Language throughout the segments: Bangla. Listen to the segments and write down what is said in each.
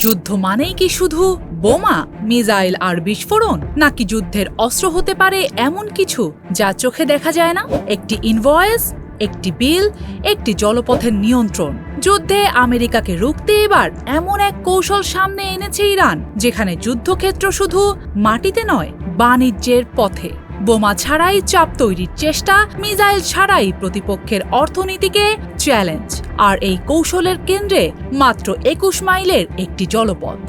যুদ্ধ মানেই কি শুধু বোমা, মিসাইল আর বিস্ফোরণ, নাকি যুদ্ধের অস্ত্র হতে পারে এমন কিছু যা চোখে দেখা যায় না? একটি ইনভয়েস, একটি বিল, একটি জলপথের নিয়ন্ত্রণ। যুদ্ধে আমেরিকাকে রুখতে এবার এমন এক কৌশল সামনে এনেছে ইরান, যেখানে যুদ্ধক্ষেত্র শুধু মাটিতে নয়, বাণিজ্যের পথে। বোমা ছাড়াই চাপ তৈরির চেষ্টা, মিসাইল ছাড়াই প্রতিপক্ষের অর্থনীতিকে চ্যালেঞ্জ। আর এই কৌশলের কেন্দ্রে মাত্র ২১ মাইলের একটি জলপথ,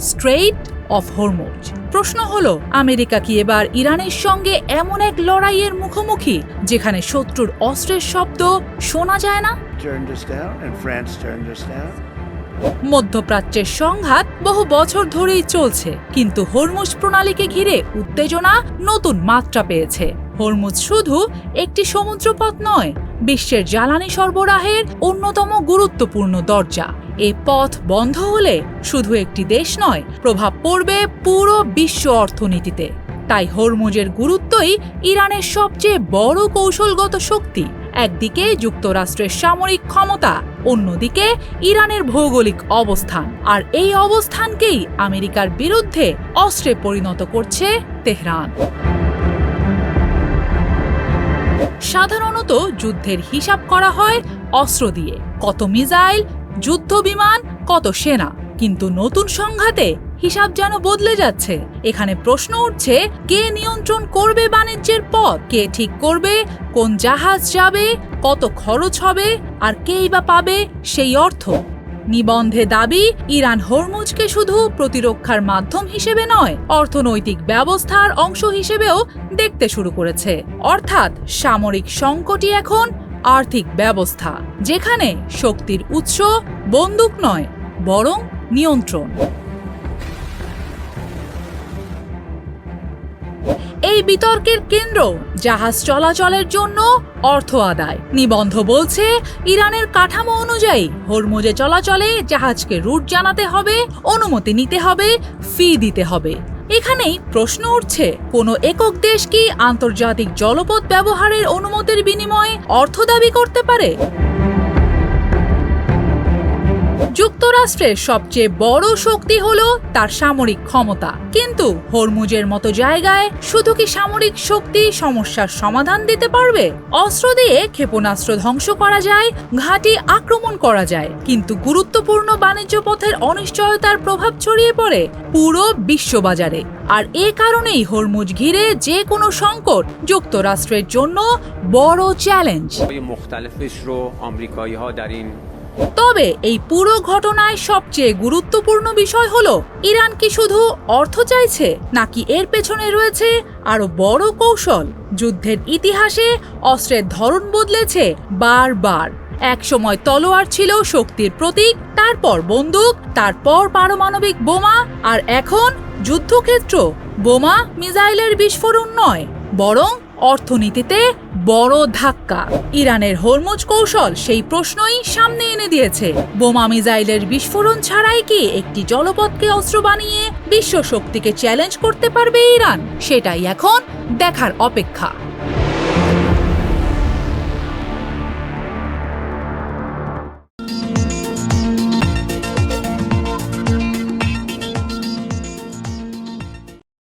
স্ট্রেইট অফ হরমুজ। প্রশ্ন হলো, আমেরিকা কি এবার ইরানের সঙ্গে এমন এক লড়াইয়ের মুখোমুখি যেখানে শত্রুর অস্ত্রের শব্দ শোনা যায় না? মধ্যপ্রাচ্যের সংঘাত বহু বছর ধরেই চলছে, কিন্তু হরমুজ প্রণালীকে ঘিরে উত্তেজনা নতুন মাত্রা পেয়েছে। হরমুজ শুধু একটি সমুদ্রপথ নয়, বিশ্বের জ্বালানি সরবরাহের অন্যতম গুরুত্বপূর্ণ দরজা। এই পথ বন্ধ হলে শুধু একটি দেশ নয়, প্রভাব পড়বে পুরো বিশ্ব অর্থনীতিতে। তাই হরমুজের গুরুত্বই ইরানের সবচেয়ে বড় কৌশলগত শক্তি। একদিকে যুক্তরাষ্ট্রের সামরিক ক্ষমতা, অন্যদিকে ইরানের ভৌগোলিক অবস্থান। আর এই অবস্থানকেই আমেরিকার বিরুদ্ধে অস্ত্রে পরিণত করছে তেহরান। সাধারণত যুদ্ধের হিসাব করা হয় অস্ত্র দিয়ে, কত মিসাইল, যুদ্ধ বিমান, কত সেনা। কিন্তু নতুন সংঘাতে হিসাব যেন বদলে যাচ্ছে। এখানে প্রশ্ন উঠছে, কে নিয়ন্ত্রণ করবে বাণিজ্যের পথ? কে ঠিক করবে কোন জাহাজ যাবে, কত খরচ হবে, আর কেই বা পাবে সেই অর্থ? নিবন্ধে দাবি, ইরান হরমুজকে শুধু প্রতিরক্ষার মাধ্যম হিসেবে নয়, অর্থনৈতিক ব্যবস্থার অংশ হিসেবেও দেখতে শুরু করেছে। অর্থাৎ সামরিক সংকটই এখন আর্থিক ব্যবস্থা, যেখানে শক্তির উৎস বন্দুক নয়, বরং নিয়ন্ত্রণ। এই বিতর্কের কেন্দ্র জাহাজ চলাচলের জন্য অর্থ আদায়। নিবন্ধ বলছে, ইরানের কাঠামো অনুযায়ী হরমুজে চলাচলে জাহাজকে রুট জানাতে হবে, অনুমতি নিতে হবে, ফি দিতে হবে। এখানেই প্রশ্ন উঠছে, কোনো একক দেশ কি আন্তর্জাতিক জলপথ ব্যবহারের অনুমতির বিনিময়ে অর্থ দাবি করতে পারে? যুক্তরাষ্ট্রের সবচেয়ে বড় শক্তি হলো তার সামরিক ক্ষমতা, কিন্তু হরমুজের মতো জায়গায় শুধু কি সামরিক শক্তি সমস্যার সমাধান দিতে পারবে? অস্ত্র দিয়ে ক্ষেপণাস্ত্র ধ্বংস করা যায়, ঘাঁটি আক্রমণ করা যায়, কিন্তু গুরুত্বপূর্ণ বাণিজ্য পথের অনিশ্চয়তার প্রভাব ছড়িয়ে পড়ে পুরো বিশ্ববাজারে। আর এ কারণেই হরমুজ ঘিরে যে কোনো সংকট যুক্তরাষ্ট্রের জন্য বড় চ্যালেঞ্জ। তবে এই পুরো ঘটনায় সবচেয়ে গুরুত্বপূর্ণ বিষয় হলো, ইরান কি শুধু অর্থ চাইছে, নাকি এর পেছনে রয়েছে আরো বড় কৌশল? যুদ্ধের ইতিহাসে অস্ত্রের ধরন বদলেছে বারবার। একসময় তলোয়ার ছিল শক্তির প্রতীক, তারপর বন্দুক, তারপর পারমাণবিক বোমা, আর এখন যুদ্ধক্ষেত্র বোমা, মিসাইলের বিস্ফোরণ নয়, বরং অর্থনীতিতে বড় ধাক্কা। ইরানের হরমুজ কৌশল সেই প্রশ্নই সামনে এনে দিয়েছে। বোমা, মিসাইলের বিস্ফোরণ ছাড়াই কি একটি জলপথকে অস্ত্র বানিয়ে বিশ্ব শক্তিকে চ্যালেঞ্জ করতে পারবে ইরান? সেটাই এখন দেখার অপেক্ষা।